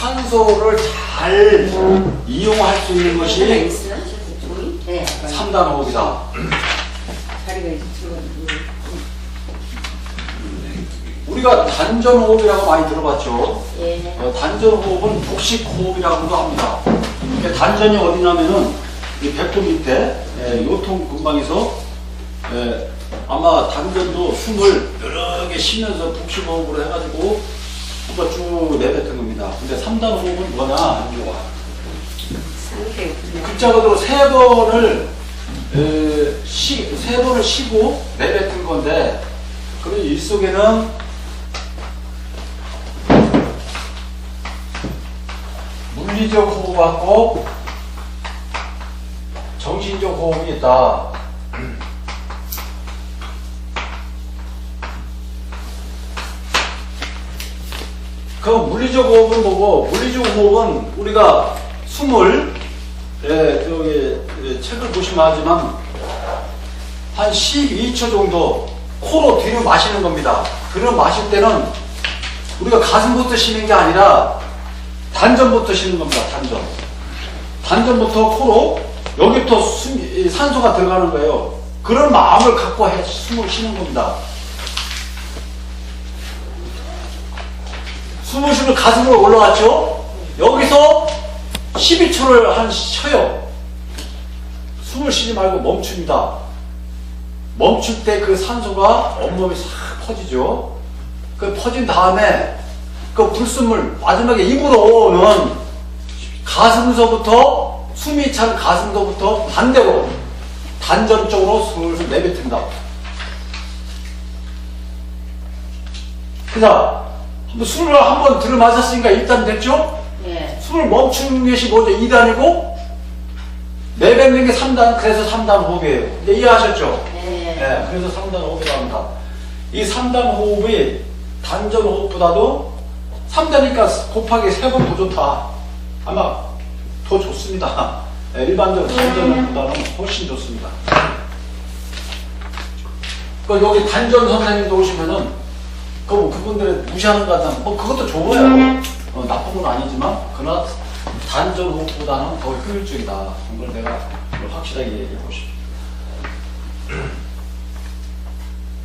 산소를 잘 이용할 수 있는 것이 네. 3단 호흡이다. 자리가 이제 들어가지고. 우리가 단전 호흡이라고 많이 들어봤죠. 예. 단전 호흡은 복식 호흡이라고도 합니다. 단전이 어디냐면은 이 배꼽 밑에 요통 근방에서 아마 단전도 숨을 여러 개 쉬면서 복식 호흡으로 해가지고 한번 쭉 내뱉은 겁니다. 근데 3단 호흡은 뭐냐? 이거 와. 글자 그대로 세 번을 쉬고 내뱉은 건데, 그럼 이 속에는 물리적 호흡하고 정신적 호흡이 있다. 그 물리적 호흡은 뭐고, 물리적 호흡은 우리가 숨을 저기 책을 보시면 하지만 한 12초 정도 코로 뒤로 마시는 겁니다. 그럼 마실 때는 우리가 가슴부터 쉬는 게 아니라 단전부터 쉬는 겁니다. 단전부터 코로 여기부터 산소가 들어가는 거예요. 그런 마음을 갖고 숨을 쉬는 겁니다. 숨을 쉬면 가슴으로 올라갔죠? 여기서 12초를 한 쉬어요. 숨을 쉬지 말고 멈춥니다. 멈출 때 그 산소가 온몸에 싹 퍼지죠. 그 퍼진 다음에 그 불숨을 마지막에 입으로는 가슴서부터 숨이 찬 가슴서부터 반대로 단전 쪽으로 슬슬 내뱉는다. 그자 숨을 한번 들이마셨으니까 1단 됐죠? 예. 숨을 멈추는 것이 먼저 2단이고 내뱉는 게 3단, 그래서 3단 호흡이에요. 이제 이해하셨죠? 네, 그래서 3단 호흡이라고 합니다. 이 3단 호흡이 단전 호흡보다도 3단이니까 곱하기 3번 더 좋다. 아마 더 좋습니다. 네, 일반적으로 단전 호흡보다는 훨씬 좋습니다. 여기 단전 선생님도 오시면은 그분들을 무시하는 것 같다면 그것도 좋아요. 나쁜 건 아니지만 그러나 단전 호흡보다는 더 효율적이다. 이걸 내가 확실하게 얘기하고 싶습니다.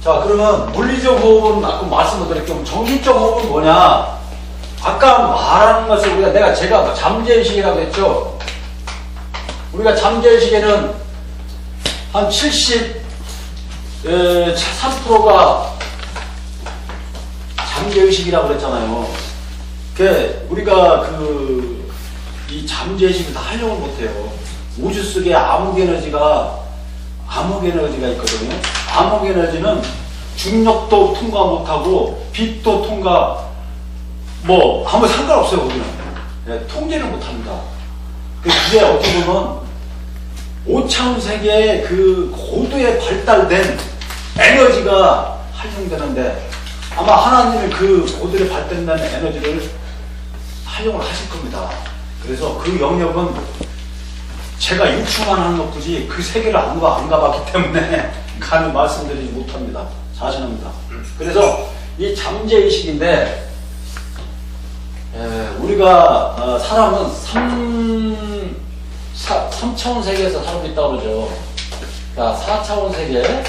자, 그러면 물리적 호흡은 아까 말씀을 드렸고, 정신적 호흡은 뭐냐? 아까 말하는 것을 제가 잠재의식이라고 했죠? 우리가 잠재의식에는 한 73%가 잠재의식이라고 그랬잖아요. 우리가 이 잠재의식을 다 활용을 못해요. 우주 속에 암흑 에너지가 있거든요. 암흑 에너지는 중력도 통과 못하고 빛도 통과 아무 상관없어요. 우리는 통제는 못합니다. 그게 어떻게 보면 5차원 세계의 그 고도에 발달된 에너지가 활용되는데, 아마 하나님은 그 고도에 발달된 에너지를 활용을 하실 겁니다. 그래서 그 영역은 제가 유추만 하는 것뿐이지 그 세계를 안 가봤기 때문에 감히 말씀드리지 못합니다. 자신합니다. 그래서 이 잠재의식인데, 우리가 사람은 3차원 세계에서 살고 있다고 그러죠. 그러니까 4차원 세계,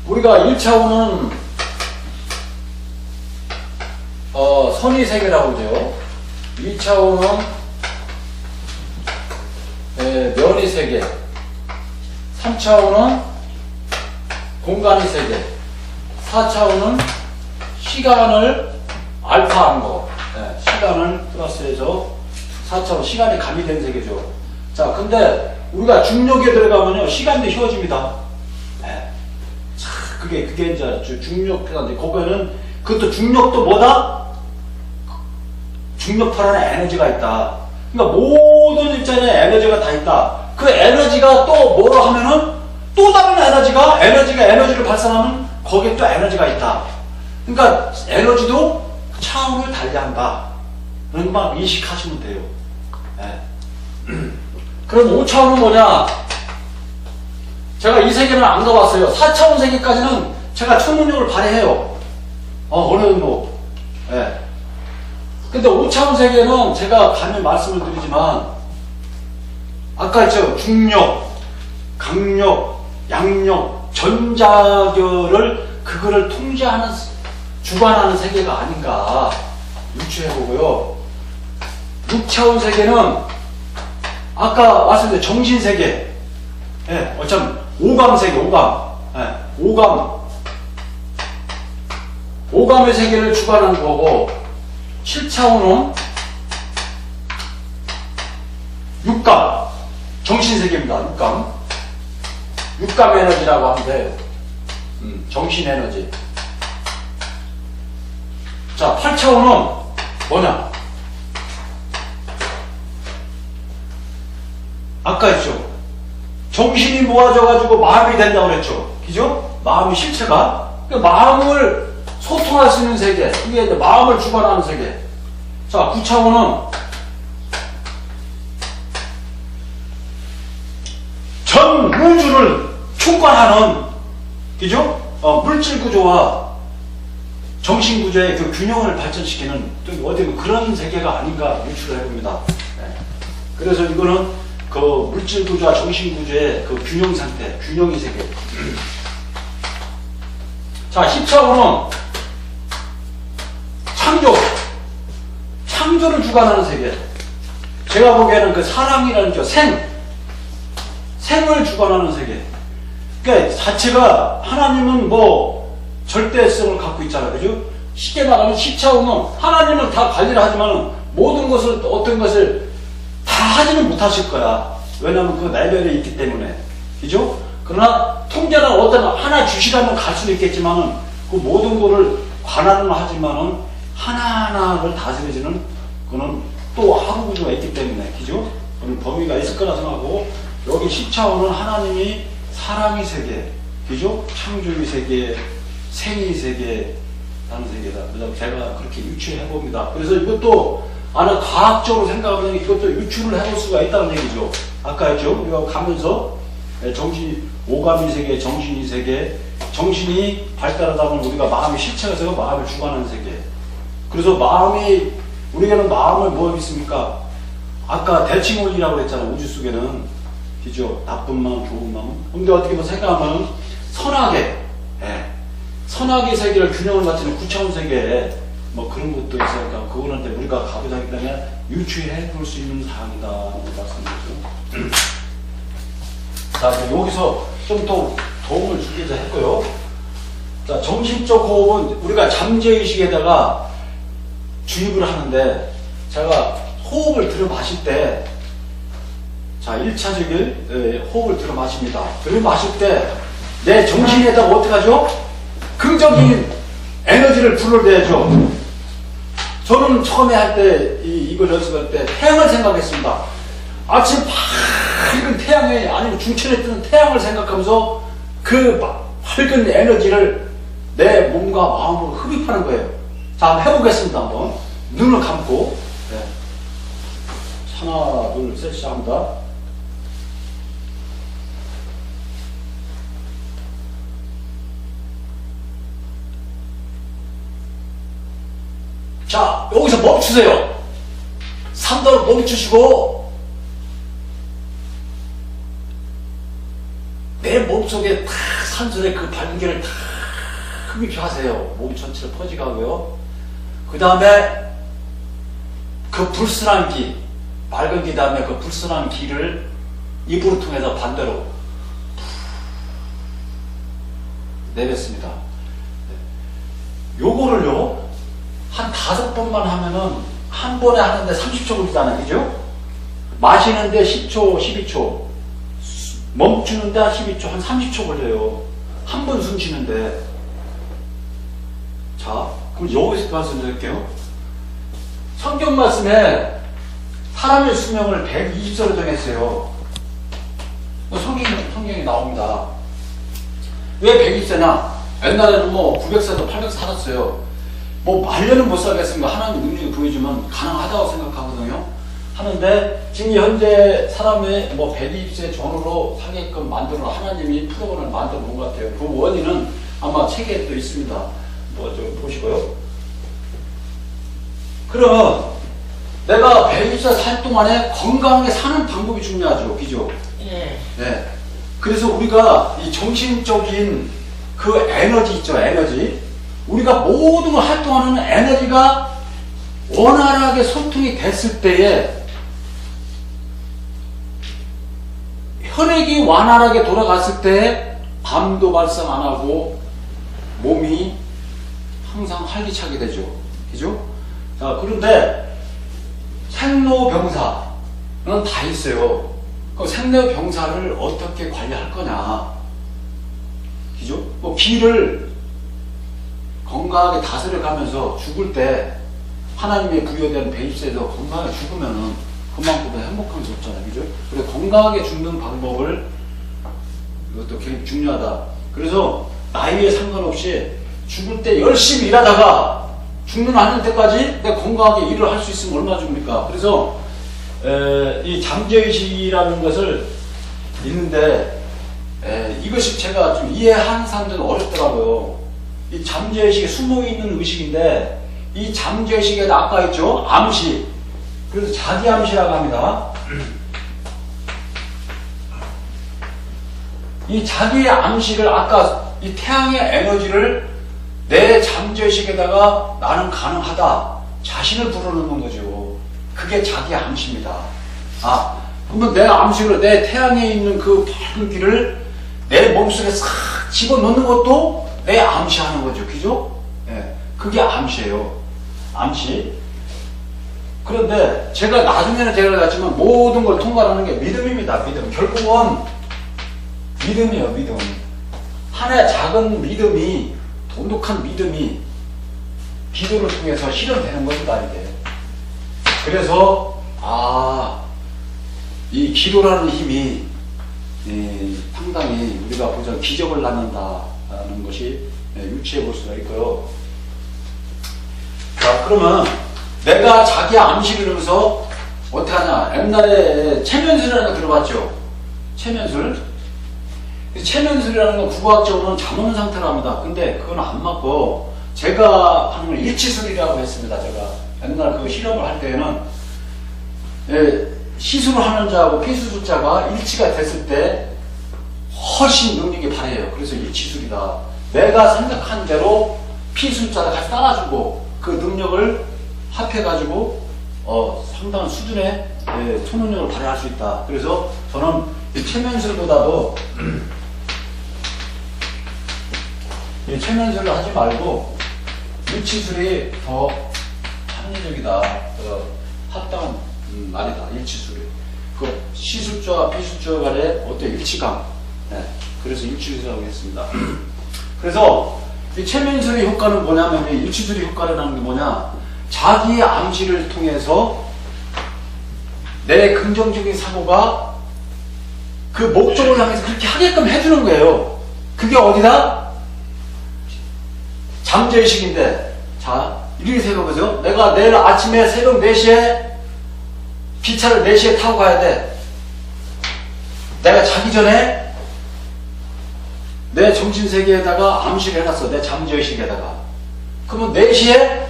우리가 1차원은 선의 세계라고 그러죠. 2차원은 면의 세계, 3차원은 공간의 세계, 4차원은 시간을 알파한 거, 시간을 플러스해서 4차원 시간이 가미된 세계죠. 자, 근데 우리가 중력에 들어가면요, 시간도 휘어집니다. 그게 이제 중력이라는데, 거기에는 그것도 중력도 뭐다? 중력파라는 에너지가 있다. 그러니까 모든 입장에 에너지가 다 있다. 그 에너지가 또 뭐라 하면은 또 다른 에너지를 발산하면 거기에 또 에너지가 있다. 그러니까 에너지도 차원을 달리한다. 그런 것만 인식하시면 돼요. 그럼 5차원은 뭐냐? 제가 이 세계는 안 가봤어요. 4차원 세계까지는 제가 초능력을 발휘해요. 어느 정도. 근데 5차원 세계는 제가 감히 말씀을 드리지만 아까 했죠. 중력, 강력, 양력, 전자결을 그거를 통제하는 주관하는 세계가 아닌가 유추해보고요. 6차원 세계는 아까 말씀드린 정신세계, 예, 어쩜 오감세계, 오감의 세계를 주관하는 거고, 7차원은 육감, 정신세계입니다. 육감 에너지라고 하면 돼요. 정신 에너지. 자, 8차원은 뭐냐? 아까 했죠. 정신이 모아져가지고 마음이 된다고 그랬죠. 그죠? 마음이 실체가. 그러니까 마음을 소통할 수 있는 세계. 이게 이제 마음을 주관하는 세계. 자, 9차원은 전 우주를 총괄하는, 그죠? 물질 구조와 정신 구조의 그 균형을 발전시키는 또 어디 그런 세계가 아닌가 유추를 해봅니다. 네. 그래서 이거는 그 물질 구조와 정신 구조의 그 균형 상태, 균형의 세계. 자, 10차원은 창조를 주관하는 세계. 제가 보기에는 그 사랑이라는 게 생을 주관하는 세계. 그러니까 자체가 하나님은 뭐 절대성을 갖고 있잖아요. 그죠? 쉽게 말하면 10차원은 하나님은 다 관리를 하지만 모든 것을, 어떤 것을 다 하지는 못하실 거야. 왜냐하면 그 레벨이 있기 때문에. 그죠? 그러나 통제는 어떤 하나 주시라면 갈 수는 있겠지만은 그 모든 거를 관할은 하지만은 하나하나를 다스려지는 그는 또 하루 구조가 있기 때문에. 그죠? 그런 범위가 있을 거라 생각하고, 여기 10차원은 하나님이 사랑의 세계, 그죠? 창조의 세계, 생의 세계, 라는 세계다. 그래서 제가 그렇게 유추해 봅니다. 그래서 이것도 아는 과학적으로 생각하면 이것도 유추를 해볼 수가 있다는 얘기죠. 아까 했죠? 우리가 가면서 정신, 오감의 세계, 정신의 세계, 정신이 발달하다 보면 우리가 마음이 실체가 돼서 마음을 주관하는 세계. 그래서 마음이, 우리에게는 마음을 뭐 있습니까? 아까 대칭원리라고 했잖아요. 우주 속에는. 그죠? 나쁜 마음, 좋은 마음. 근데 어떻게 보면 생각하면 선악의, 선악의 세계를 균형을 맞추는 9차원 세계에 뭐 그런 것도 있으니까 그거는 이제 우리가 가보자 하기 때문에 유추해 볼 수 있는 사항이다. 말씀드렸죠. 자, 이제 여기서 좀 더 도움을 주기도 했고요. 자, 정신적 호흡은 우리가 잠재의식에다가 주입을 하는데, 제가 호흡을 들어 마실 때, 자, 1차적인 호흡을 들어 마십니다. 들어 마실 때 내 정신에다가 어떻게 하죠? 긍정적인 에너지를 불러내야죠. 저는 처음에 할 때 이걸 연습할 때 태양을 생각했습니다. 아침 밝은 태양에, 아니면 중천에 뜨는 태양을 생각하면서 그 밝은 에너지를 내 몸과 마음으로 흡입하는 거예요. 자, 한번 해보겠습니다. 한번 눈을 감고. 네. 하나, 둘, 셋, 시작합니다. 자, 여기서 멈추세요. 3도로 멈추시고 내 몸속에 다 산소의 그 밝은기를 다 흡입하세요. 몸 전체를 퍼지게 하고요. 그 다음에 그 불순한 기, 맑은 기 다음에 그 불순한 기를 입으로 통해서 반대로 내뱉습니다. 요거를요 한 5번만 하면은, 한 번에 하는데 30초 걸리잖아요. 그죠? 마시는데 10초, 12초, 멈추는데 12초, 한 30초 걸려요. 한 번 숨 쉬는데. 자, 그럼 여기서 말씀드릴게요. 성경 말씀에 사람의 수명을 120세로 정했어요. 성경에 나옵니다. 왜 120세냐? 옛날에는 뭐 900세도 800세 살았어요. 뭐 말년은 못 살겠습니다. 하나님 능력이 보여주면 가능하다고 생각하거든요. 하는데 지금 현재 사람의 뭐 120세 전후로 살게끔 만들어 하나님이 프로그램을 만들어 놓은 것 같아요. 그 원인은 아마 책에 또 있습니다. 뭐 좀 보시고요. 그럼 내가 배입사 살 동안에 건강하게 사는 방법이 중요하죠. 그죠? 예. 네. 그래서 우리가 이 정신적인 그 에너지 있죠. 에너지. 우리가 모든 걸 활동하는 에너지가 원활하게 소통이 됐을 때에 혈액이 완활하게 돌아갔을 때 암도 발생 안 하고 몸이 항상 활기차게 되죠. 그죠? 자, 그런데 생로병사는 다 있어요. 그 생로병사를 어떻게 관리할 거냐. 그죠? 뭐 기를 건강하게 다스려 가면서 죽을 때 하나님의 부여된 배입사에서 건강하게 죽으면은 그만큼 행복한 게 없잖아요. 그죠? 그래서 건강하게 죽는 방법을 이것도 굉장히 중요하다. 그래서 나이에 상관없이 죽을 때 열심히 일하다가 죽는 않을 때까지 내 건강하게 일을 할 수 있으면 얼마나 좋습니까? 그래서 이 잠재의식이라는 것을 있는데 이것이 제가 좀 이해하는 사람들은 어렵더라고요. 이 잠재의식이 숨어있는 의식인데 이 잠재의식에 아까 있죠? 암시. 그래서 자기암시라고 합니다. 이 자기의 암시를 아까 이 태양의 에너지를 내 잠재의식에다가 나는 가능하다. 자신을 불어넣는 거죠. 그게 자기의 암시입니다. 아, 그러면 내 암시를 내 태양에 있는 그 밝은 길을 내 몸속에 싹 집어넣는 것도 내 암시하는 거죠. 그죠? 예, 그게 암시예요. 암시. 그런데 제가 나중에는 제가 봤지만 모든 걸 통과하는 게 믿음입니다. 믿음. 결국은 믿음이에요. 믿음. 하나의 작은 믿음이 돈독한 믿음이 기도를 통해서 실현되는 겁니다. 이게. 그래서 이 기도라는 힘이 상당히 우리가 보자 기적을 낳는다는 것이 유추해 볼 수가 있고요. 자, 그러면 내가 자기 암시를 하면서 어떻게 하냐. 옛날에 체면술이라는 거 들어봤죠? 체면술. 체면술이라는 건 국어학적으로는 잠오는 상태로 합니다. 근데 그건 안 맞고 제가 하는 건 일치술이라고 했습니다. 제가 옛날 그 실험을 할 때에는 시술을 하는 자하고 피수술자가 일치가 됐을 때 훨씬 능력이 발휘해요. 그래서 일치술이다. 내가 생각한 대로 피수술자가 같이 따라주고 그 능력을 합해가지고 상당한 수준의 초능력을 발휘할 수 있다. 그래서 저는 이 체면술보다도 이 체면술을 하지 말고 일치술이 더 합리적이다. 합당한 말이다. 일치술이. 그 시술자와 비술자 간의 어떤 일치감. 그래서 일치술이라고 했습니다. 그래서 이 체면술의 효과는 뭐냐면 이 일치술의 효과라는 게 뭐냐. 자기의 암시를 통해서 내 긍정적인 사고가 그 목적을 향해서 그렇게 하게끔 해주는 거예요. 그게 어디다? 잠재의식인데, 자, 이렇게 생각해보세요. 내가 내일 아침에 새벽 4시에 기차를 4시에 타고 가야 돼. 내가 자기 전에 내 정신세계에다가 암시를 해놨어. 내 잠재의식에다가. 그러면 4시에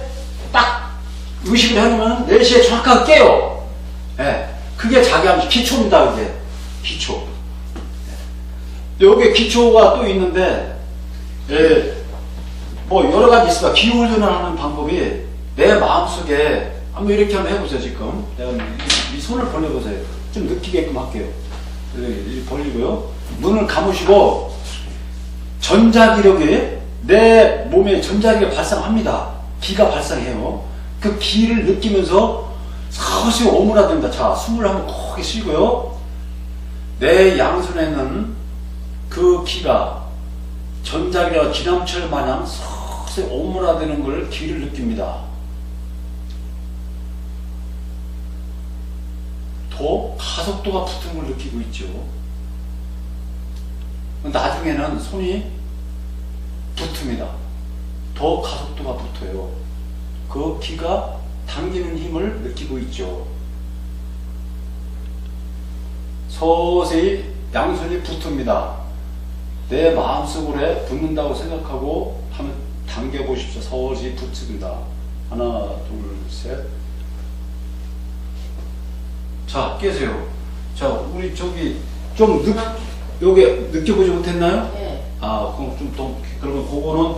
딱 의식을 해놓으면 4시에 정확하게 깨요. 그게 자기 암시, 기초입니다. 그게. 기초. 여기에 기초가 또 있는데, 뭐 여러 가지 있습니다. 기후훈련을 하는 방법이 내 마음속에 한번 이렇게 한번 해보세요. 지금 내가 이 손을 벌려보세요. 좀 느끼게끔 할게요. 벌리고요. 눈을 감으시고 전자기력이 내 몸에 전자기력이 발생합니다. 기가 발생해요. 그 기를 느끼면서 서서히 오므라듭니다. 자, 숨을 한번 크게 쉬고요. 내 양손에는 그 기가 전자기가 기남철 마냥 서서히 오므라드는 걸 기를 느낍니다. 더 가속도가 붙은 걸 느끼고 있죠. 나중에는 손이 붙습니다. 더 가속도가 붙어요. 그 기가 당기는 힘을 느끼고 있죠. 서서히 양손이 붙습니다. 내 마음속으로 붙는다고 생각하고 한번 당겨보십시오. 서서히 붙습니다. 하나, 둘, 셋. 자, 깨세요. 자, 우리 저기 좀 여기 느껴보지 못했나요? 네. 아, 그럼 좀 더, 그러면 그거는,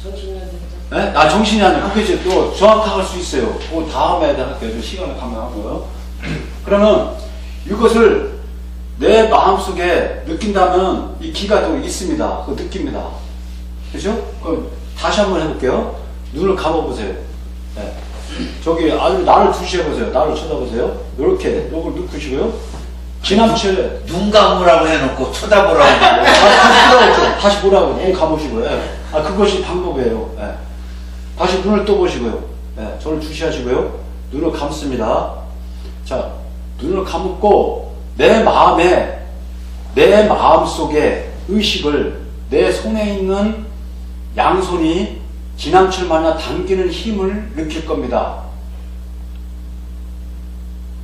정신력이 네? 아, 정신이 아니에요. 그게 이제 또 정확할 수 있어요. 그거 다음에 할게요. 좀 시간을 가면하고요. 그러면 이것을 내 마음속에 느낀다면 이 기가 또 있습니다. 그거 느낍니다. 그죠? 그럼 다시 한번 해볼게요. 눈을 감아보세요. 네. 저기 아주 나를 주시해보세요. 나를 쳐다보세요. 이렇게 요걸 넣으시고요. 지나치게 눈 감으라고 해놓고 쳐다보라고 하고. 다시 보라고 다시 보라고 눈 감으시고요. 예. 아 그것이 방법이에요. 예. 다시 눈을 떠보시고요. 예. 저를 주시하시고요. 눈을 감습니다. 자 눈을 감고 내 마음 속에 의식을 내 손에 있는 양손이 지남칠 마냥 당기는 힘을 느낄 겁니다.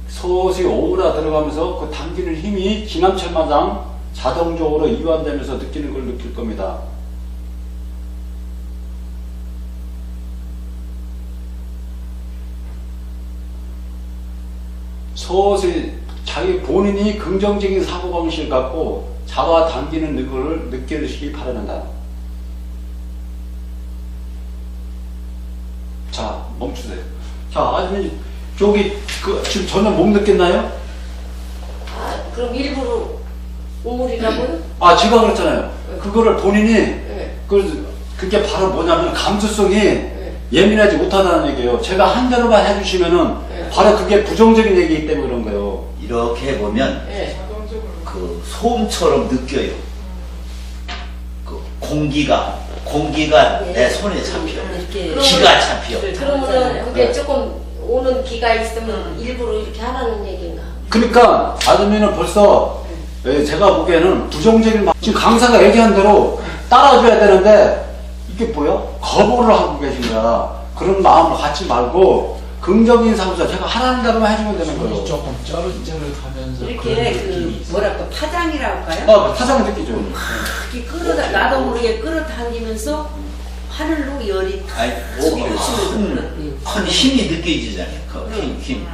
서서히 오므라 들어가면서 그 당기는 힘이 지남칠 마냥 자동적으로 이완되면서 느끼는 걸 느낄 겁니다. 서서히 자기 본인이 긍정적인 사고방식을 갖고 잡아당기는 걸 느끼시기 바랍니다. 자, 멈추세요. 자, 아주머니, 저기, 지금 전혀 못 느꼈나요? 아, 그럼 일부러 우물이라고요? 아, 제가 그랬잖아요. 그거를 본인이, 네. 그게 바로 뭐냐면, 감수성이 네. 예민하지 못하다는 얘기예요. 제가 한 대로만 해주시면은, 네. 바로 그게 부정적인 얘기이기 때문에 그런 거예요. 이렇게 해보면 네. 그 소음처럼 느껴요. 그 공기가 네. 내 손에 잡혀. 이렇게. 기가 잡혀. 그러면은 그게 네. 조금 오는 기가 있으면 일부러 이렇게 하라는 얘기인가? 그러니까, 아주머니는 벌써, 제가 보기에는 부정적인, 지금 강사가 얘기한 대로 따라줘야 되는데, 이게 뭐야? 거부를 하고 계신 거야. 그런 마음을 갖지 말고, 긍정적인 사고서 제가 하라는 대로만 해주면 되는 거예요. 조금 쩌릿쩌릿하면서 이렇게 느낌이 그 뭐랄까 파장이라고 할까요? 타장 느끼죠. 이렇게 끌어다 나도 모르게 끌어당기면서 하늘로 열이 아니, 큰 힘이 느껴지잖아요. 그 힘.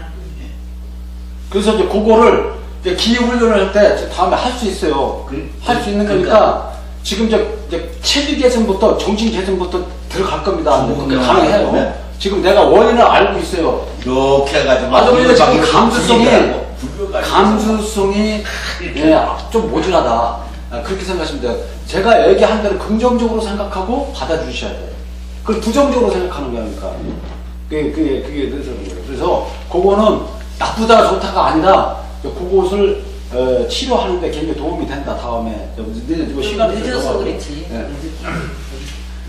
그래서 이제 그거를 이제 기회 훈련을 할 때 다음에 할 수 있어요. 할 수 있는 거니까 지금 이제 체질 개선부터 정신 개선부터 들어갈 겁니다. 그게 가능해요. 지금 내가 원인을 알고 있어요. 이렇게 해가지고 아주머니가 지금 불려가지고. 감수성이 좀 모질하다. 그렇게 생각하시면 돼요. 제가 얘기한 대로 긍정적으로 생각하고 받아주셔야 돼요. 그걸 부정적으로 생각하는 거니까. 그게 그래서 그런 거예요. 그래서 그거는 나쁘다 좋다가 아니라 그것을 치료하는데 굉장히 도움이 된다. 다음에 시간이 늦어서 그렇지.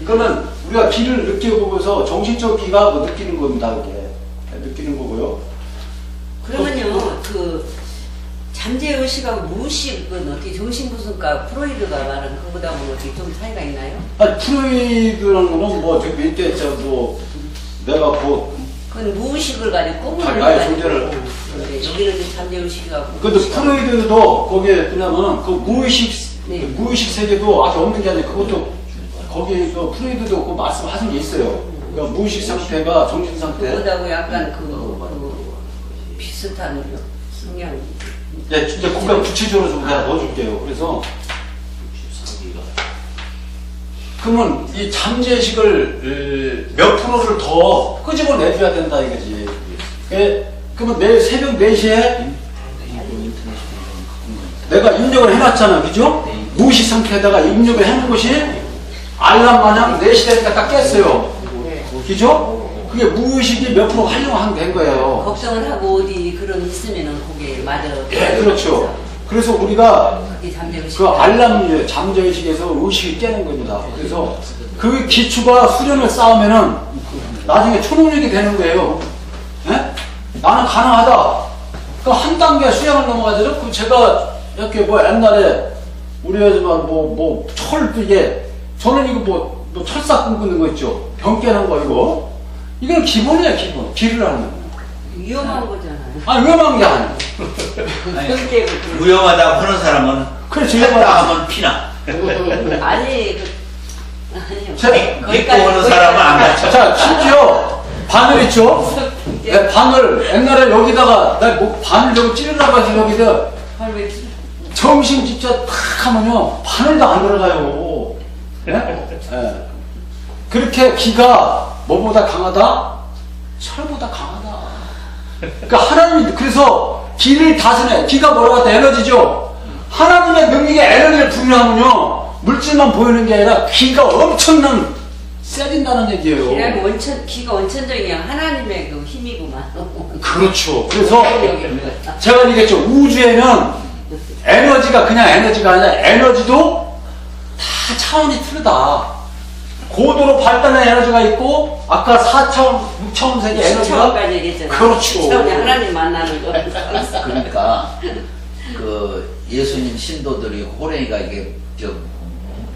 그러면 우리가 기를 느껴보면서 정신적 기가 뭐 느끼는 겁니다. 이게 느끼는 거고요. 그러면요 그 잠재의식하고 무의식은 어떻게 정신분석가 프로이드가 말하는 그거보다는 어떻게 좀 차이가 있나요? 아니 프로이드라는 거는 뭐 저기 밑에 뭐 내가 뭐 그건 무의식을 가지고 꿈을 나의 가지고 존재를. 근데 여기는 이제 잠재의식하고 근데 프로이드도 거기에 그냐면은 그 네. 무의식 세계도 아직 없는 게 아니라 그것도 거기 그 프로이드도 그 말씀하신 게 있어요. 그러니까 무의식 상태가 정신 상태. 그거하고 약간 그 비슷한 성향. 네, 진짜 그거 구체적으로 좀 내가 넣어줄게요. 그래서 그러면 이 잠재의식을 몇 프로를 더 끄집어내줘야 된다 이거지. 그러면 내일 새벽 4시에 내가 입력을 해놨잖아, 그죠? 무의식 상태에다가 입력을 해놓은 것이 알람 마냥 4시 되니까 딱 깼어요. 그죠? 그게 무의식이 몇 프로 활용하면 된 거예요. 걱정을 하고 어디 그런 있으면은 그게 맞아. 예, 그렇죠. 그래서 우리가 그게 잠재의식. 그 알람 잠재의식에서 의식이 깨는 겁니다. 그래서 그 기초가 수련을 쌓으면은 나중에 초능력이 되는 거예요. 예? 나는 가능하다. 그 한 단계 수양을 넘어가죠. 그 제가 이렇게 뭐 옛날에 우리 아줌마 이게 저는 이거 뭐 철사 꿈꾸는 거 있죠. 병 깨는 거 이거. 이건 기본이야 기본. 길을 하는 거. 위험한 거잖아요. 아니 위험한 게 아니야. 그렇게 위험하다고 하는 사람은 그래 제가 했다 하면 피나. 아니 아니요. 믿고 하는 사람은 안 자, 심지어 바늘 있죠? 네, 바늘. 옛날에 여기다가, 바늘 여기 찌르라고 해서 여기다 정신 진짜 탁 하면요, 바늘도 안 들어가요. 예? 예. 그렇게 기가 뭐보다 강하다? 철보다 강하다. 그러니까 하나님이, 그래서 기를 다스네. 기가 뭐라고 했다? 에너지죠? 하나님의 능력에 에너지를 분명하면요, 물질만 보이는 게 아니라 기가 엄청난 세진다는 얘기예요. 기가 원천적인 게 하나님의 그 힘이구만. 그렇죠. 그래서 제가 얘기했죠. 우주에는 에너지가 그냥 에너지가 아니라 에너지도 다 차원이 틀리다. 고도로 발달한 에너지가 있고, 아까 4차원, 6차원 세계 에너지가. 6차원까지 얘기했잖아요. 그렇죠. 6차원이 하나님 만나는 거. 그러니까 그 예수님 신도들이 호랭이가 이게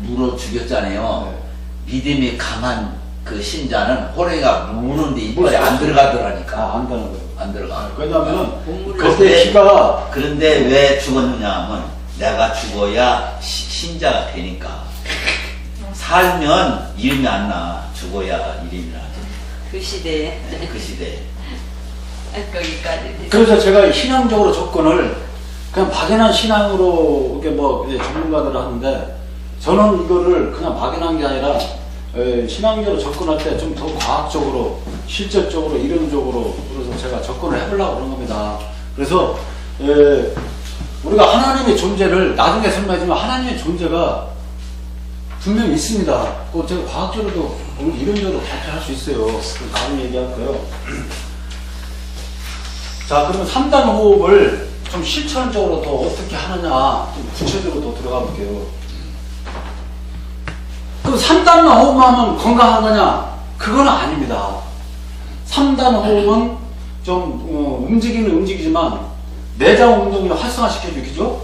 물어 죽였잖아요. 믿음이 강한 그 신자는 호랭이가 무는데 이빨이 안 들어가더라니까. 안 되는 거예요. 안 들어가. 왜냐면은, 그때 기가. 그런데 왜 죽었느냐 하면 내가 죽어야 신자가 되니까. 살면 이름이 안 나. 죽어야 이름이 나지. 그 시대에. 그 시대에. 거기까지. 그래서 제가 신앙적으로 접근을 그냥 막연한 신앙으로 이게 뭐 전문가들 하는데, 저는 이거를 그냥 막연한 게 아니라 신앙적으로 접근할 때 좀 더 과학적으로, 실질적으로, 이론적으로, 그래서 제가 접근을 해보려고 그런 겁니다. 그래서 우리가 하나님의 존재를 나중에 설명하지만 하나님의 존재가 분명히 있습니다. 그거 제가 과학적으로도 이론적으로 발표할 수 있어요. 그럼 다음 얘기할 거예요. 자, 그러면 3단 호흡을 좀 실천적으로 더 어떻게 하느냐, 좀 구체적으로 더 들어가 볼게요. 그럼 3단만 호흡만 하면 건강한 거냐? 그건 아닙니다. 3단 호흡은 좀 움직이는 움직이지만 내장 운동을 활성화시켜주기죠?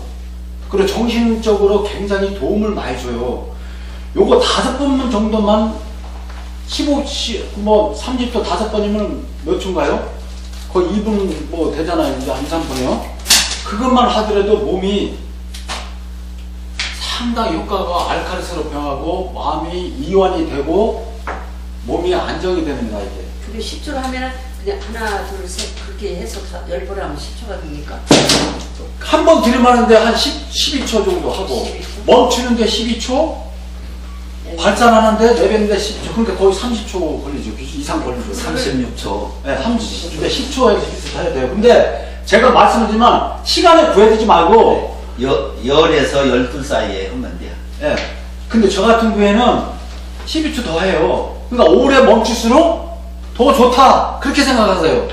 그리고 정신적으로 굉장히 도움을 많이 줘요. 요거 5번 정도만 15, 30초 5번이면 몇 초인가요? 거의 2분 뭐 되잖아요. 이제 2, 3분이요. 그것만 하더라도 몸이 상당히 효과가 알칼리스로 변하고 마음이 이완이 되고 몸이 안정이 됩니다. 이게. 그게 10초로 하면은 그냥 하나, 둘, 셋 그렇게 해서 10번을 하면 10초가 됩니까? 한 번 들이마는데 한 12초 정도 하고 12초? 멈추는데 12초, 발산하는데 내뱉는데 10초, 그러니까 거의 30초 걸리죠. 이상 걸리죠. 36초. 네, 30초인데 10초에서 비슷해야 돼요. 근데 제가 말씀드리지만 시간에 구애되지 말고 10에서 12 사이에 하면 돼요. 예. 근데 저 같은 경우에는 12초 더 해요. 그러니까 오래 멈출수록 더 좋다. 그렇게 생각하세요.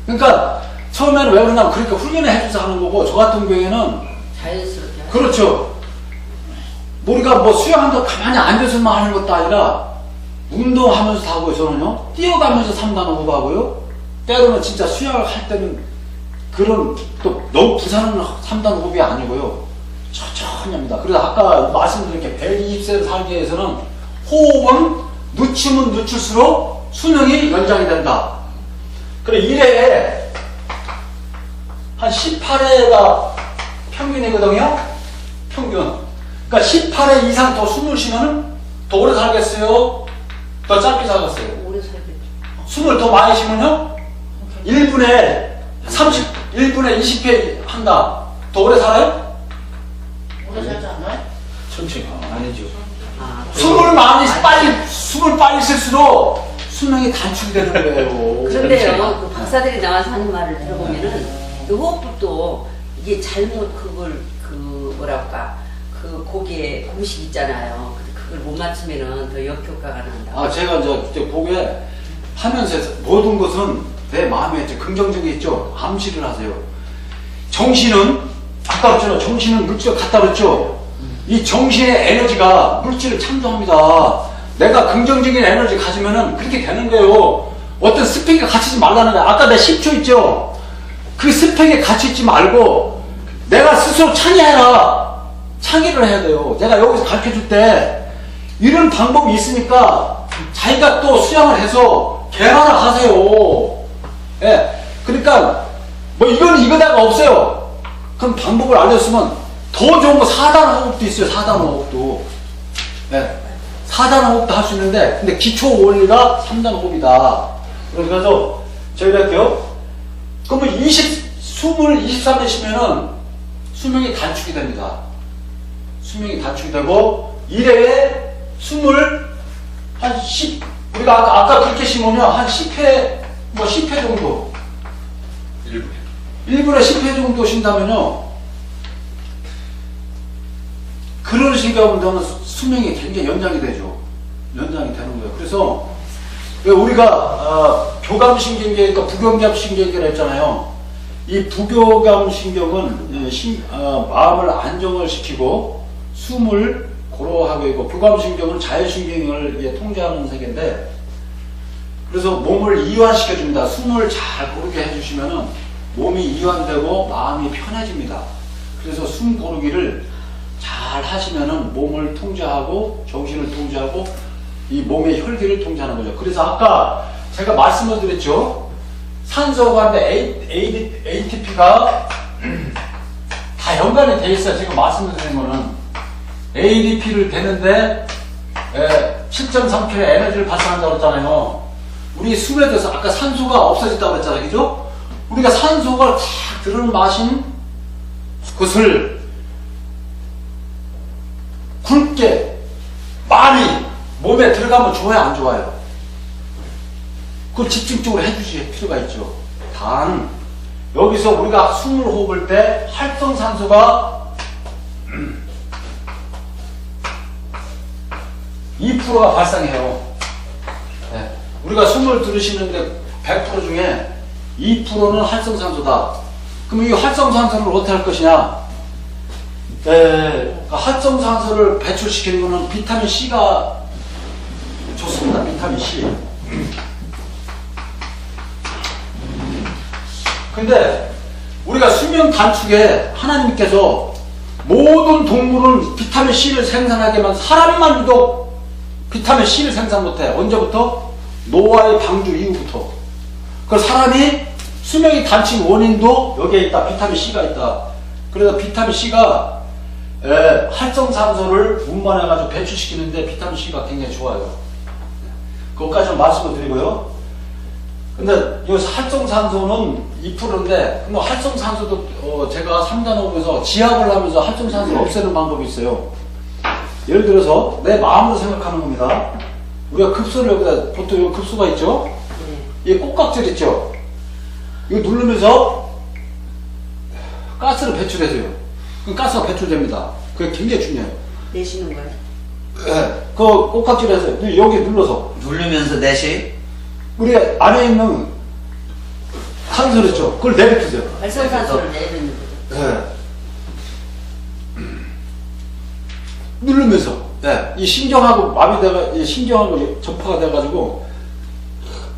그러니까 처음에는 왜 그러냐면 그렇게 훈련을 해줘서 하는 거고, 저 같은 경우에는 자연스럽게 하죠. 그렇죠. 우리가 뭐 수영한다고 가만히 앉아서만 하는 것도 아니라 운동하면서 하고요. 저는요. 뛰어가면서 3단 호흡하고요. 때로는 진짜 수영을 할 때는 그런 또 너무 부산은 3단 호흡이 아니고요. 천천히 합니다. 그래서 아까 말씀드린 게 120세를 살기 위해서는 호흡은 늦추면 늦출수록 수명이 연장이 된다. 그래 1회에 한 18회가 평균이거든요. 평균. 그러니까 18회 이상 더 숨을 쉬면 더 오래 살겠어요? 더 짧게 살겠어요? 오래 살겠죠. 숨을 더 많이 쉬면요? 1분에 1분에 20회 한다. 더 오래 살아요? 오래 살지 않아요? 천천히. 아니죠. 숨을 빨리 쓸수록 수명이 단축이 되는 거예요. 그런데요, 그 박사들이 나와서 하는 말을 들어보면은 그 호흡법도 이게 잘못 그걸 그 고기에 공식 있잖아요. 그걸 못 맞추면은 더 역효과가 난다. 아, 제가 이제 보게 하면서 모든 것은 내 마음에 이제 긍정적이 있죠. 암시를 하세요. 정신은 아까 그랬잖아요. 정신은 물질을 갖다 그랬죠. 이 정신의 에너지가 물질을 창조합니다. 내가 긍정적인 에너지 가지면은 그렇게 되는 거예요. 어떤 스펙에 갇히지 말라는 거야. 아까 내 10초 있죠. 그 스펙에 갇히지 말고 내가 스스로 창의해라. 창의를 해야 돼요. 내가 여기서 가르쳐줄 때 이런 방법이 있으니까 자기가 또 수양을 해서 개발을 하세요. 예. 그러니까 뭐 이거는 이거다가 없어요. 그럼 방법을 알려주면 더 좋은 거 4단 호흡도 있어요. 4단 호흡도. 예. 4단 호흡도 할 수 있는데, 근데 기초 원리가 3단 호흡이다. 그래서 저희가 할게요. 그러면 숨을 23회 쉬면은 수명이 단축이 됩니다. 수명이 단축이 되고, 1회에 숨을 한 10, 우리가 아까 그렇게 심으면 한 10회, 뭐 10회 정도. 1분에 10회 정도 쉰다면요. 그런 식이면 수명이 굉장히 연장이 되죠. 연장이 되는 거예요. 그래서 우리가 교감신경계니까 부경감신경계라 했잖아요. 이 부교감신경은 마음을 안정을 시키고 숨을 고루하고 있고, 부감신경은 자율신경을 통제하는 세계인데, 그래서 몸을 이완시켜줍니다. 숨을 잘 고르게 해주시면은 몸이 이완되고 마음이 편해집니다. 그래서 숨 고르기를 잘 하시면은 몸을 통제하고 정신을 통제하고 이 몸의 혈기를 통제하는 거죠. 그래서 아까 제가 말씀을 드렸죠. 산소가 ATP가 다 연관이 돼 있어요. 지금 말씀을 드린 거는 ADP를 되는데 7.3kg 에너지를 발산한다고 했잖아요. 우리 숨에 대해서 아까 산소가 없어졌다고 했잖아요. 그죠? 우리가 산소가 탁 들어마신 것을 굵게 많이 몸에 들어가면 좋아요, 안 좋아요? 그걸 집중적으로 해주실 필요가 있죠. 단 여기서 우리가 숨을 호흡할 때 활성산소가 2%가 발생해요. 네. 우리가 숨을 들으시는데 100% 중에 2%는 활성산소다. 그럼 이 활성산소를 어떻게 할 것이냐? 활성산소를 배출시키는 것은 비타민 C가 좋습니다. 비타민 C. 근데 우리가 수명 단축에 하나님께서 모든 동물은 비타민 C를 생산하게 만든, 사람만 유독 비타민 C를 생산 못해. 언제부터? 노아의 방주 이후부터. 그 사람이 수명이 단축 원인도 여기에 있다. 비타민 C가 있다. 그래서 비타민 C가 활성산소를 운반해가지고 배출시키는데 비타민 C가 굉장히 좋아요. 그것까지 말씀을 드리고요. 근데 여기서 활성산소는 2%인데, 뭐 활성산소도 제가 3단 호흡에서 지압을 하면서 활성산소를 없애는 방법이 있어요. 예를 들어서 내 마음으로 생각하는 겁니다. 우리가 급소를 여기다, 보통 여기 급소가 있죠? 이 꼭각질 있죠? 이거 누르면서 가스를 배출해줘요. 그럼 가스가 배출됩니다. 그게 굉장히 중요해요. 내쉬는 거예요? 네. 그 꼭각질에서 여기 눌러서 누르면서 내시? 우리 안에 있는 산소를 있죠? 그걸 내뱉으세요. 활성산소를 내뱉는 거죠. 네. 누르면서, 네. 이 신경하고 마비되가, 이 신경하고 접화가 돼가지고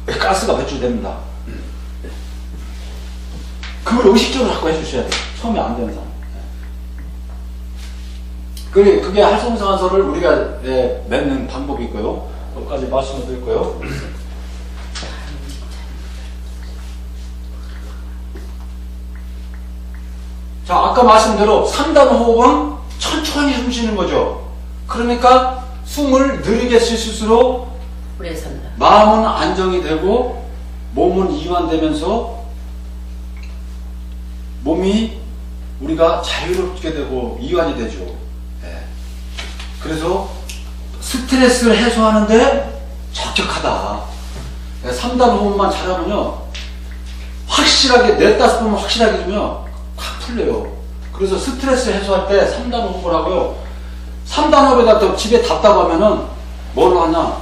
가스가 배출됩니다. 그걸 의식적으로 자꾸 해주셔야 돼요. 처음에 안 되는 사람. 그게 활성산소를 우리가 맺는 방법이 있고요. 여기까지 말씀을 드릴 거예요. 자, 아까 말씀대로 3단 호흡은 천천히 숨 쉬는 거죠. 그러니까 숨을 느리게 쉴수록 오래 산다. 마음은 안정이 되고 몸은 이완되면서 몸이 우리가 자유롭게 되고 이완이 되죠. 네. 그래서 스트레스를 해소하는데 적격하다. 네, 3단 호흡만 잘하면요, 확실하게, 4-5번 확실하게 주면 확 풀려요. 그래서 스트레스 해소할 때 3단 호흡을 하고요. 3단 호흡에다 또 집에 답답하면은 뭘 하냐?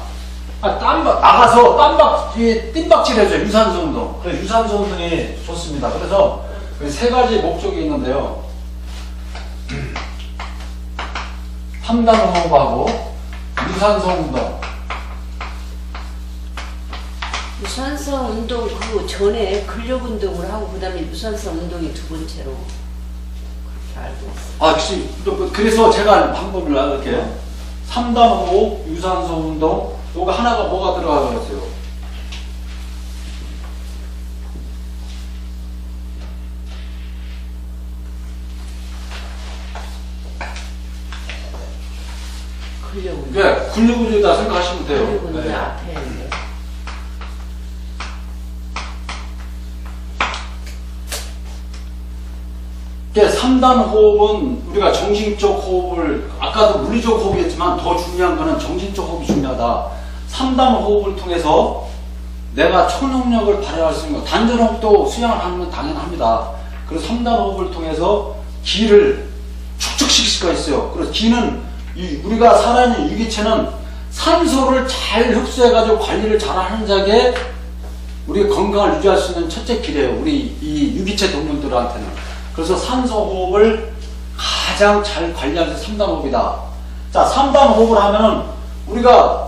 나가서 뜀박질 해줘요. 유산소 운동. 그래서 유산소 운동이 좋습니다. 그래서 3가지 목적이 있는데요. 3단 호흡하고 유산소 운동. 유산소 운동 그 전에 근력 운동을 하고 그 다음에 유산소 운동이 두 번째로 그렇게 알고 있어요. 그래서 제가 방법을 이렇게 3단 호흡, 유산소 운동, 요거 하나가 뭐가 들어가겠어요? 근력 운동. 네, 근육으로다 생각하시면 돼요. 그리고 이제 네. 앞에 이제 이게 3단 호흡은 우리가 정신적 호흡을, 아까도 물리적 호흡이었지만 더 중요한 거는 정신적 호흡이 중요하다. 3단 호흡을 통해서 내가 초능력을 발휘할 수 있는 거, 단전 호흡도 수양을 하는 건 당연합니다. 그래서 3단 호흡을 통해서 기를 축적시킬 수가 있어요. 그래서 기는 우리가 살아있는 유기체는 산소를 잘 흡수해가지고 관리를 잘 하는 자게 우리 건강을 유지할 수 있는 첫째 길이에요. 우리 이 유기체 동물들한테는. 그래서 산소 호흡을 가장 잘 관리하는 게 3단 호흡이다. 자, 3단 호흡을 하면은 우리가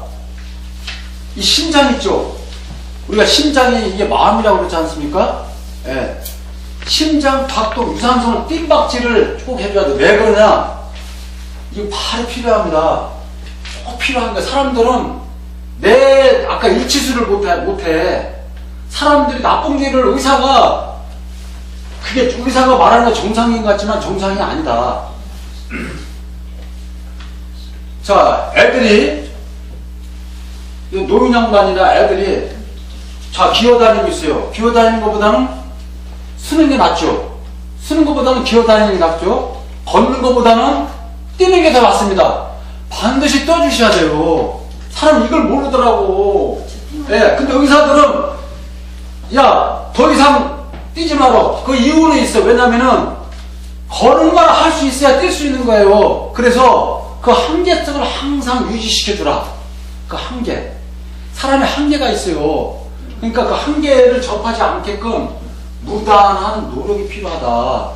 이 심장 있죠? 우리가 심장이 이게 마음이라고 그러지 않습니까? 예. 심장 박동, 유산소는 뜀박질을 꼭 해줘야 돼. 왜 그러냐? 이거 바로 필요합니다. 꼭 필요한 거야. 사람들은 아까 일치수를 못해. 사람들이 나쁜 길을 그게 의사가 말하는 건 정상인 것 같지만 정상이 아니다. 자, 애들이, 노인 양반이나 애들이, 자, 기어다니고 있어요. 기어다니는 것보다는 쓰는 게 낫죠. 쓰는 것보다는 기어다니는 게 낫죠. 걷는 것보다는 뛰는 게 더 낫습니다. 반드시 떠주셔야 돼요. 사람 이걸 모르더라고. 예, 근데 의사들은, 야, 더 이상 뛰지 마라. 그 이유는 있어. 왜냐면은, 걷는 걸 할 수 있어야 뛸 수 있는 거예요. 그래서 그 한계성을 항상 유지시켜주라. 그 한계. 사람의 한계가 있어요. 그러니까 그 한계를 접하지 않게끔 무단한 노력이 필요하다.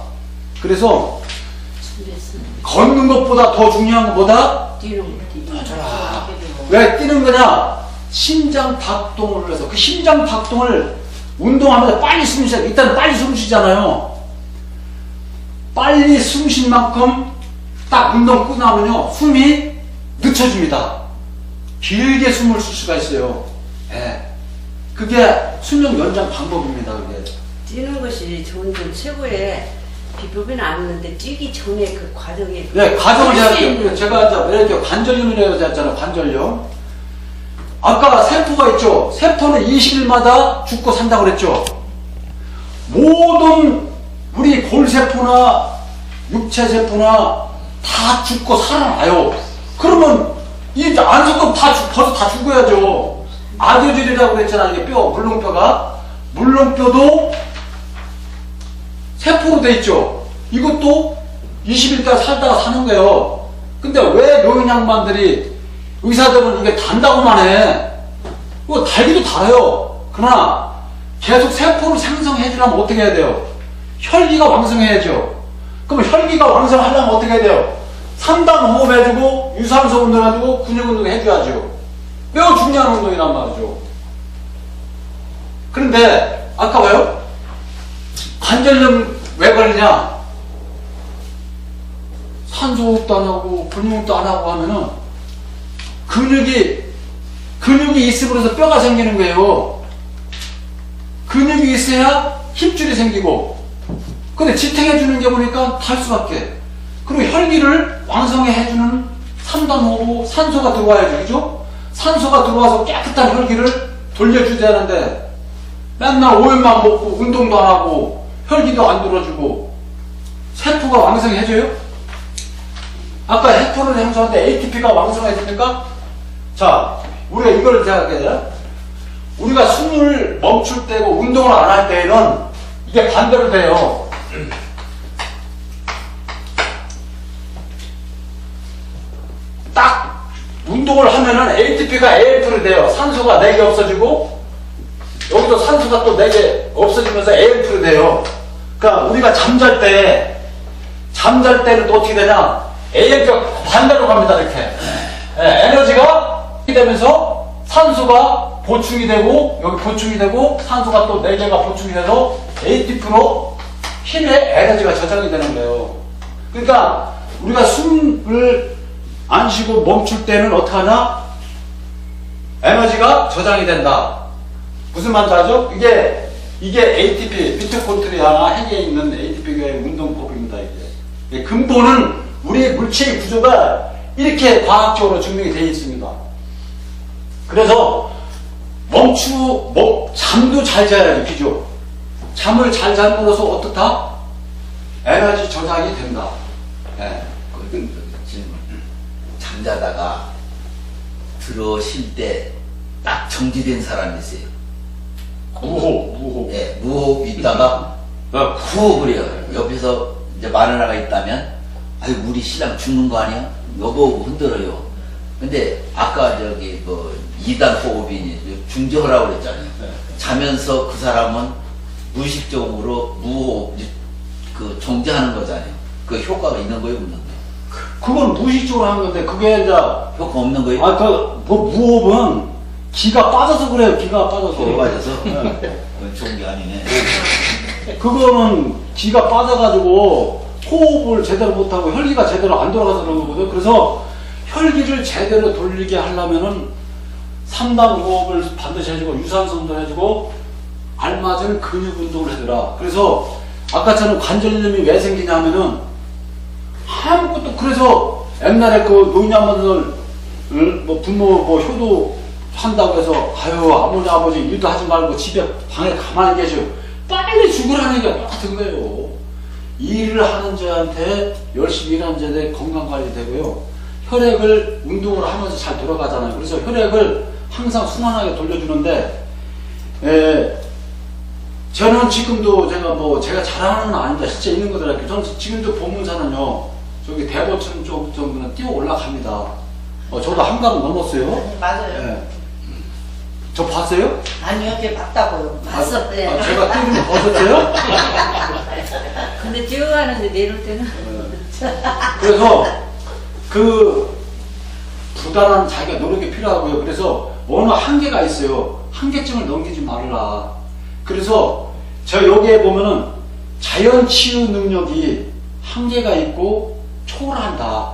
그래서 걷는 것보다 더 중요한 것보다 뛰는 아, 왜 뛰는 거냐? 심장 박동을 해서 그 심장 박동을 운동하면서 빨리 숨 쉬자. 일단 빨리 숨 쉬잖아요. 빨리 숨 쉰 만큼 딱 운동 끝나면요 숨이 늦춰집니다. 길게 숨을 쉴 수가 있어요. 예. 그게 수명 연장 방법입니다. 그게. 뛰는 것이 좋은 건 최고의 비법은 아는데 뛰기 전에 그 과정에 네, 과정을 제가 이렇게 관절염이라고 했잖아요. 관절염. 아까 세포가 있죠. 세포는 20일마다 죽고 산다고 그랬죠. 모든 우리 골세포나 육체세포나 다 죽고 살아나요. 그러면 이 안석도 벌써 다 죽어야죠. 아교질이라고 그랬잖아요. 이게 뼈, 물렁뼈가. 물렁뼈도 세포로 돼 있죠. 이것도 20일까지 살다가 사는 거예요. 근데 왜 노인 양반들이 의사들은 이게 단다고만 해. 이거 달기도 달아요. 그러나 계속 세포를 생성해 주려면 어떻게 해야 돼요? 혈기가 왕성해야죠. 그럼 혈기가 왕성하려면 어떻게 해야 돼요? 3단 호흡 해주고 유산소 운동 해주고 근육 운동 해줘야죠. 매우 중요한 운동이란 말이죠. 그런데 아까 왜요? 관절염 왜 걸리냐? 산소호흡도 안 하고 근육도 안 하고 하면은 근육이 있음으로써 뼈가 생기는 거예요. 근육이 있어야 힘줄이 생기고. 근데 지탱해주는 게 보니까 탈 수밖에. 그리고 혈기를 왕성히 해주는 3단 호흡 산소가 들어와야죠. 그죠? 산소가 들어와서 깨끗한 혈기를 돌려주야 하는데 맨날 오일만 먹고 운동도 안 하고 혈기도 안 들어주고 세포가 왕성해져요? 아까 해포를 형성하는데 ATP가 왕성해집니까? 자, 우리가 이걸 생각해야 돼요. 우리가 숨을 멈출 때고 운동을 안 할 때에는 이게 반대로 돼요. 딱 운동을 하면은 ATP가 AMP로 돼요. 산소가 4개 없어지고 여기도 산소가 또 4개 없어지면서 AMP로 돼요. 그러니까 우리가 잠잘 때는 또 어떻게 되냐? AMP가 반대로 갑니다. 이렇게 에너지가 되면서 산소가 보충이 되고 여기 보충이 되고 산소가 또 4개가 보충이 돼서 ATP로 힘의 에너지가 저장이 되는 거예요. 그러니까 우리가 숨을 안 쉬고 멈출 때는 어떻게 하냐? 에너지가 저장이 된다. 무슨 말인지 알죠? 이게 ATP, 미토콘트리아나 핵에 있는 ATP의 운동법입니다. 이게 근본은 우리 물체의 구조가 이렇게 과학적으로 증명이 되어 있습니다. 그래서 잠도 잘 자야지, 그죠? 잠을 잘 잠으로써 어떻다? 에너지 저장이 된다. 예. 질문. 잠자다가 들어쉴 때 딱 정지된 사람이 있어요. 무호흡. 예, 무호흡 있다가 호흡을 해요. 옆에서 이제 마누라가 있다면, 아유, 우리 신랑 죽는 거 아니야? 여보 흔들어요. 근데 아까 저기 뭐 2단 호흡이니 중저호라고 그랬잖아요. 네. 자면서 그 사람은 무의식적으로 무호흡 그 정지하는 거잖아요. 그 효과가 있는 거예요, 없는 거예요? 그건 무의식적으로 하는 건데, 그게 이제, 효과 없는 거예요? 무호흡은 기가 빠져서 그래요, 기가 빠져서. 기가 빠져서? 네. 그건 좋은 게 아니네. 그거는 기가 빠져가지고 호흡을 제대로 못하고 혈기가 제대로 안 돌아가서 그런 거거든. 그래서 혈기를 제대로 돌리게 하려면은 3단 호흡을 반드시 해주고 유산소 운동을 해주고 알맞은 근육 운동을 해주라. 그래서 아까처럼 관절염이 왜 생기냐면은 아무것도, 그래서 옛날에 그 노인양반들 뭐 부모 뭐 효도 한다고 해서 아유 어머니 아버지 일도 하지 말고 집에 방에 가만히 계셔, 빨리 죽으라는 게 똑같은 거예요. 일을 하는 자한테 열심히 일하는 자한테 건강관리 되고요, 혈액을 운동을 하면서 잘 돌아가잖아요. 그래서 혈액을 항상 순환하게 돌려주는데, 저는 지금도 제가 잘하는 건 아닙니다. 실제 있는 거더라고요. 저는 지금도 보문사는요, 저기 대보천 쪽 정도는 뛰어 올라갑니다. 저도 한가로 넘었어요. 네, 맞아요. 예. 저 봤어요? 아니요, 걔 맞다고요. 맞었대요. 제가 뛰는 거 벗었어요? 근데 뛰어가는데 내릴 때는 그래서 그 부단한 자기가 노력이 필요하고요. 그래서 어느 한계가 있어요. 한계점을 넘기지 말라. 그래서 저 여기에 보면은 자연 치유 능력이 한계가 있고 초월한다.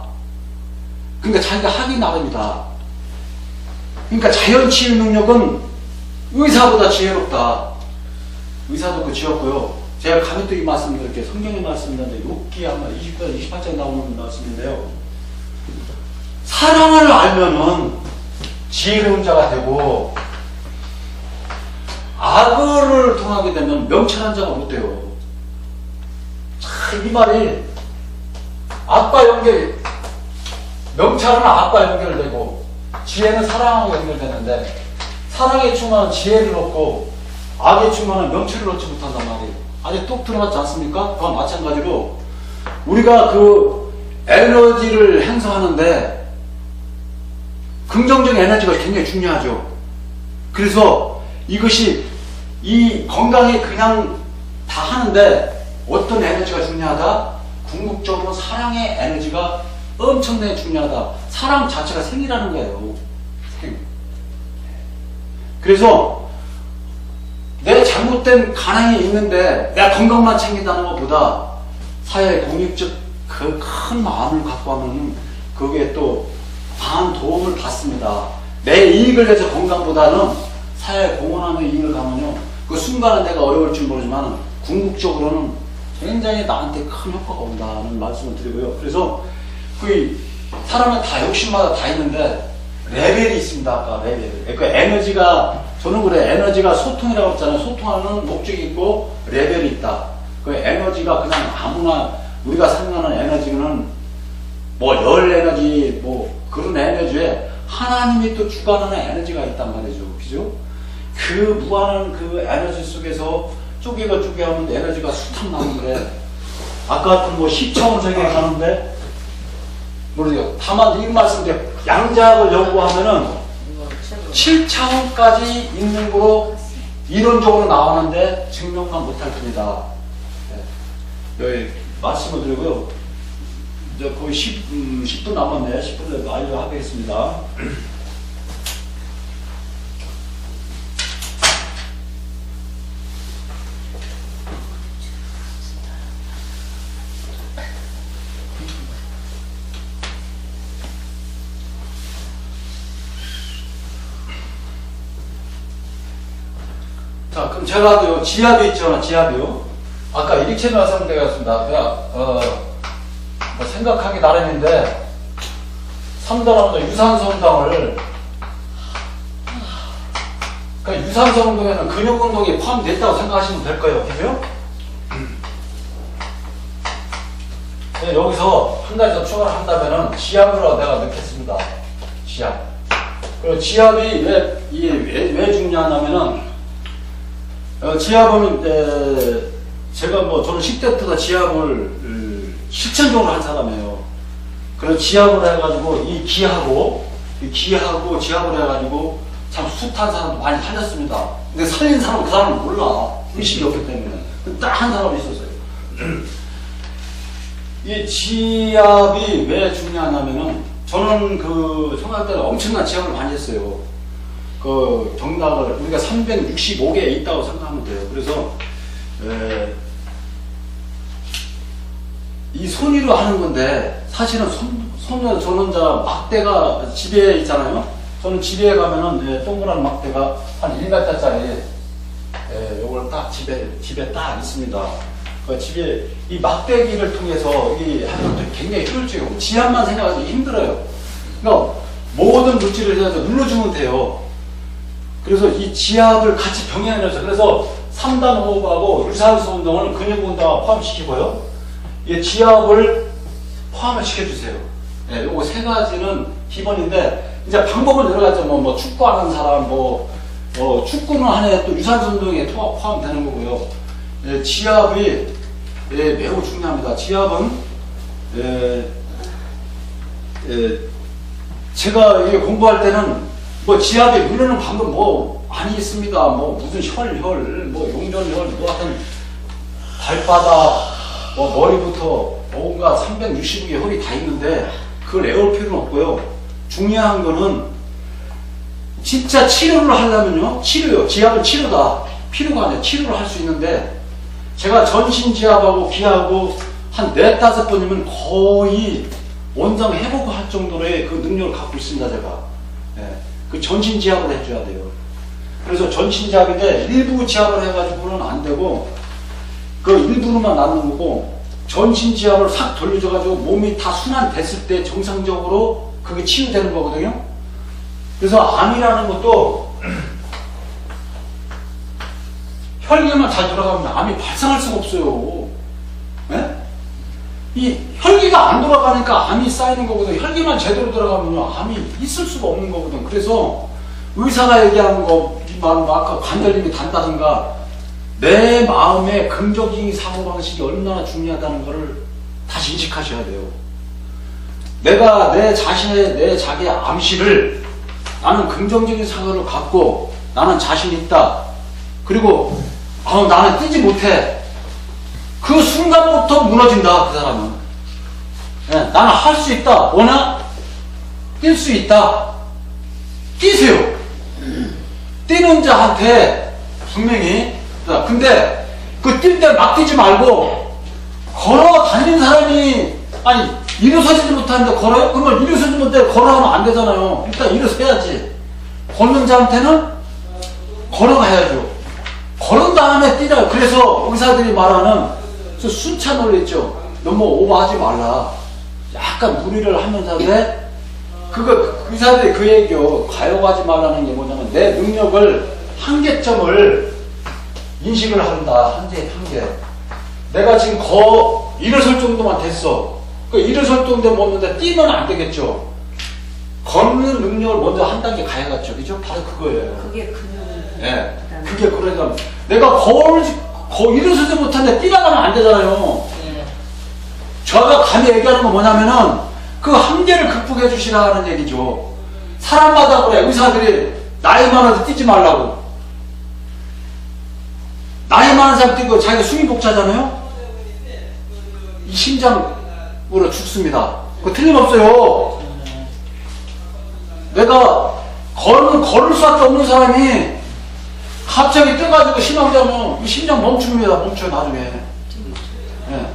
그러니까 자기가 하기 나름이다. 그러니까 자연 치유 능력은 의사보다 지혜롭다. 의사도 그 지었고요. 제가 감히 또 이 말씀을 이렇게 성경의 말씀인데 욥기 아마 20편 28장에 나오는 말씀인데요. 사랑을 알면은 지혜로운 자가 되고 악을 통하게 되면 명철한 자가 못 돼요. 참, 이 말이 악과 연결, 명철은 악과 연결되고 지혜는 사랑하고 연결되는데, 사랑에 충만한 지혜를 얻고 악에 충만한 명철을 얻지 못한단 말이에요. 아직 똑 들어맞지 않습니까? 그와 마찬가지로 우리가 그 에너지를 행사하는데 긍정적인 에너지가 굉장히 중요하죠. 그래서 이것이 이 건강에 그냥 다 하는데 어떤 에너지가 중요하다? 궁극적으로 사랑의 에너지가 엄청나게 중요하다. 사랑 자체가 생이라는 거예요. 생. 그래서 내 잘못된 가능이 있는데 내가 건강만 챙긴다는 것보다 사회의 공익적 그 큰 마음을 갖고 하면 그게 또 반 도움을 받습니다. 내 이익을 위해서 건강보다는 사회에 공헌하는 이익을 가면요, 그 순간은 내가 어려울 줄 모르지만 궁극적으로는 굉장히 나한테 큰 효과가 온다는 말씀을 드리고요. 그래서 그 사람은 다 욕심마다 다 있는데 레벨이 있습니다. 아까 레벨. 그 에너지가, 저는 그래, 에너지가 소통이라고 했잖아요. 소통하는 목적이 있고 레벨이 있다. 그 에너지가 그냥 아무나 우리가 생각하는 에너지는 뭐 열 에너지 뭐 그런 에너지에 하나님이 또 주관하는 에너지가 있단 말이죠. 그죠? 그 무한한 그 에너지 속에서 쪼개가 하면 에너지가 수탁 나는데, 아까 같은 뭐 10차원 세계에 가는데 모르겠어요. 다만 이 말씀드려, 양자학을 연구하면은 7차원까지 있는 거로 이론적으로 나오는데 증명만 못할 겁니다. 네. 여기 말씀을 드리고요. 이제 거의 10분 남았네. 10분 완료하겠습니다. 자, 그럼 제가 그 지압이 있잖아, 지압이요. 아까 일체 말씀드렸습니다. 그냥, 뭐 생각하기 나름인데, 3단 운동, 유산소 운동을 그러니까 유산소 운동에는 근육 운동이 포함됐다고 생각하시면 될 거예요. 그죠? 네, 여기서 한 가지 더 추가를 한다면은 지압으로 내가 넣겠습니다. 지압. 그리고 지압이 왜 중요하냐면은 지압은 제가 뭐 저는 10대 때부터 지압을 실천적으로 한 사람이에요. 그래서 지압을 해가지고 이 기하고 지압을 해가지고 참 숱한 사람도 많이 살렸습니다. 근데 살린 사람은 그 사람은 몰라. 의식이 없기 때문에. 딱 한 사람이 있었어요. 이 지압이 왜 중요하냐면은 저는 그 생활 때는 엄청난 지압을 많이 했어요. 그 경락을 우리가 365개 있다고 생각하면 돼요. 그래서 이 손으로 하는 건데 사실은 저는 막대가 집에 있잖아요. 저는 집에 가면은 동그란 막대가 한 1m짜리 요걸 딱 집에 딱 있습니다. 그 집에 이 막대기를 통해서 이 하는 것도 굉장히 효율적이고 지압만 생각하기 힘들어요. 그러니까 모든 물질을 해서 눌러주면 돼요. 그래서 이 지압을 같이 병행해서 그래서 3단 호흡하고 유산소 운동을 근육 운동하고 포함시키고요. 이 지압을 포함을 시켜주세요. 네, 요거 세 가지는 기본인데 이제 방법은 여러 가지죠. 뭐 축구하는 사람 축구는 하나에 또 유산소 운동에 포함되는 거고요. 지압이 매우 중요합니다. 지압은 제가 이게 공부할 때는 뭐 지압에 누르는 방법 뭐 많이 있습니다. 뭐 무슨 혈, 뭐 용전혈, 뭐 하여튼 발바닥, 뭐 머리부터 온갖 360개 혈이 다 있는데 그걸 외울 필요는 없고요. 중요한 거는 진짜 치료를 하려면요. 치료요. 지압은 치료다. 필요가 아니라 치료를 할 수 있는데 제가 전신 지압하고 기하고 한 4-5번이면 거의 원상 회복할 정도의 그 능력을 갖고 있습니다. 제가. 그 전신 지압을 해줘야 돼요. 그래서 전신 지압인데 일부 지압을 해가지고는 안 되고 그 일부로만 낫는 거고 전신 지압을 싹 돌려줘가지고 몸이 다 순환됐을 때 정상적으로 그게 치유되는 거거든요. 그래서 암이라는 것도 혈기만 잘 돌아가면 암이 발생할 수가 없어요. 네? 이 혈기가 안 돌아가니까 암이 쌓이는 거거든. 혈기만 제대로 들어가면 암이 있을 수가 없는 거거든. 그래서 의사가 얘기하는 거, 아까 관절림이 단다든가 내 마음의 긍정적인 사고방식이 얼마나 중요하다는 것을 다시 인식하셔야 돼요. 내가 내 자기의 암시를 나는 긍정적인 사고를 갖고 나는 자신 있다. 그리고 나는 뛰지 못해. 그 순간부터 무너진다. 그 사람은. 나는 할 수 있다. 원하 뛸 수 있다. 뛰세요. 뛰는 자한테 분명히. 근데 그 뛸 때 막 뛰지 말고 걸어 다니는 사람이 일어서지도 못하는데 걸어요? 그러면 일어서지 못해 걸어가면 안 되잖아요. 일단 일어서야지. 걷는 자한테는 걸어가야죠. 걸은 다음에 뛰라. 그래서 의사들이 말하는 순차 논리 있죠. 너무 오버하지 말라. 약간 무리를 하면서 의사들이 그 얘기요. 가요가지 말라는 게 뭐냐면 내 능력을 한계점을 인식을 한다. 한계. 내가 지금 일어설 정도만 됐어. 일어설 정도 먹는데 뛰면 안 되겠죠. 걷는 능력을 먼저 한 단계 가야겠죠. 그죠? 바로 그거예요. 그게 근육을. 네. 그게 그러니까 내가 일어서지 못하는데 뛰나가면 안 되잖아요. 제가 감히 얘기하는 건 뭐냐면은 그 한계를 극복해 주시라는 얘기죠. 사람마다 그래. 의사들이 나이 많아서 뛰지 말라고. 나이 많은 사람 뛰고 자기가 숨이 벅차잖아요. 이 심장으로 죽습니다. 그거 틀림없어요. 내가 걸을 수밖에 없는 사람이 갑자기 떠가지고 심하자면 이 심장 멈춥니다. 멈춰요 나중에. 네.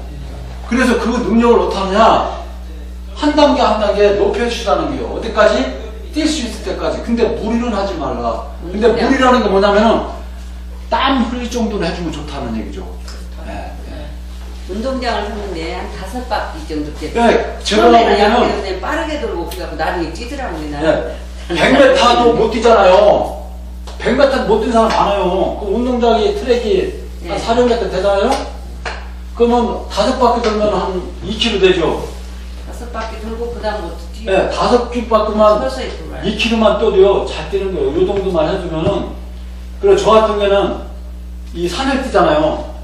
그래서 그 능력을 어떡하느냐, 한 단계 한 단계 높여주시라는 게요. 어디까지? 뛸 수 있을 때까지. 근데 무리는 하지 말라. 근데 무리라는 게 뭐냐면은 땀 흘릴 정도는 해주면 좋다는 얘기죠. 네. 운동장을 섰는데 한 5바퀴 정도 됐고 네, 제가 처음에는 보기에는 약간 빠르게 돌고 그래갖고 나중에 뛰더라고요. 네. 100m도 못 뛰잖아요. 100m 못 뛴 사람 많아요. 그 운동장이 트랙이 한 네. 400m 되잖아요? 그러면 5바퀴 돌면 한 2km 되죠? 5바퀴 돌고 그 다음 못 뛰어. 네, 5바퀴만 서서히 돌아요. 2km만 뛰어도요, 잘 뛰는 거예요. 요 정도만 해주면은, 그리고 저 같은 경우는 이 산을 뛰잖아요.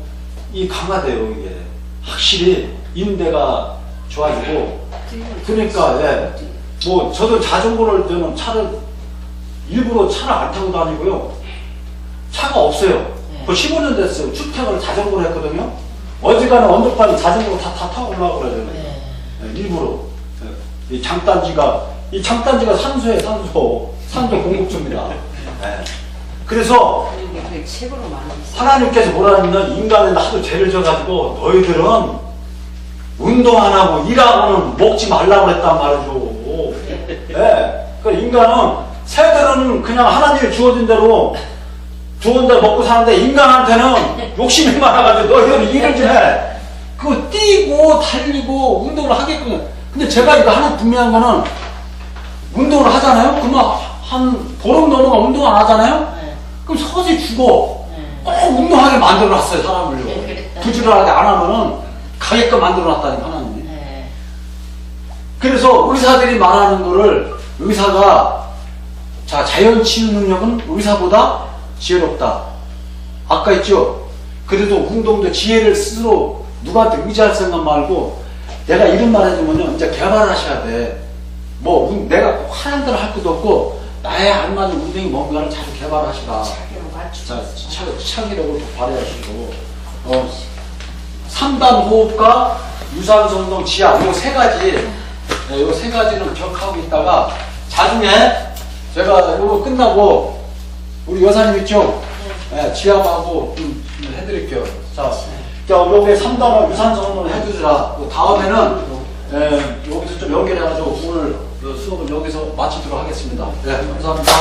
이 강화돼요, 이게. 확실히 인대가 좋아지고. 그러니까, 예. 뭐, 저도 자전거를 저는 일부러 차를 안 타고 다니고요. 차가 없어요. 네. 그 15년 됐어요. 출퇴근을 자전거로 했거든요. 어지간한 언덕반이 자전거 다 타고 올라가고 그래요. 네. 네, 일부러. 네. 이 장단지가 산소에 산소 공급소입니다. 네. 그래서 그게 최고로 많은 거 하나님께서 뭐라냐면 인간은 하도 죄를 져가지고 너희들은 운동 안 하고 일하고는 먹지 말라고 그랬단 말이죠. 네. 그 인간은 새들은 그냥 하나님이 주어진 대로 먹고 사는데 인간한테는 욕심이 많아가지고 너희들은 일을 좀 해. 그거 뛰고 달리고 운동을 하게끔. 근데 제가 이거 하나 분명한 거는 운동을 하잖아요? 그러면 한 보름 넘어가 운동 안 하잖아요? 네. 그럼 서서히 죽어. 네. 꼭 운동하게 만들어놨어요, 사람을요. 네, 그랬다. 부지런하게 안 하면은 가게끔 만들어놨다니까, 하나님이. 네. 그래서 의사들이 말하는 거를 의사가 자연치유 능력은 의사보다 지혜롭다. 아까 했죠? 그래도 운동도 지혜를 스스로 누구한테 의지할 생각 말고 내가 이런 말 해주면요, 이제 개발하셔야 돼. 내가 꼭 하는 대로 할 것도 없고 나에 알맞은 운동이 뭔가를 잘 개발하시라. 자기로 맞추고. 창의력을 발휘하시고 3단 호흡과 유산소 운동 지압 요 세 가지 요 세 가지는 기억하고 있다가 나중에 제가 이거 끝나고 우리 여사님 있죠? 네, 지압하고 좀 해드릴게요. 자, 여기 3단원 유산소 운동을 해주시라. 다음에는 여기서 좀 연결해가지고 오늘 수업을 여기서 마치도록 하겠습니다. 네, 감사합니다.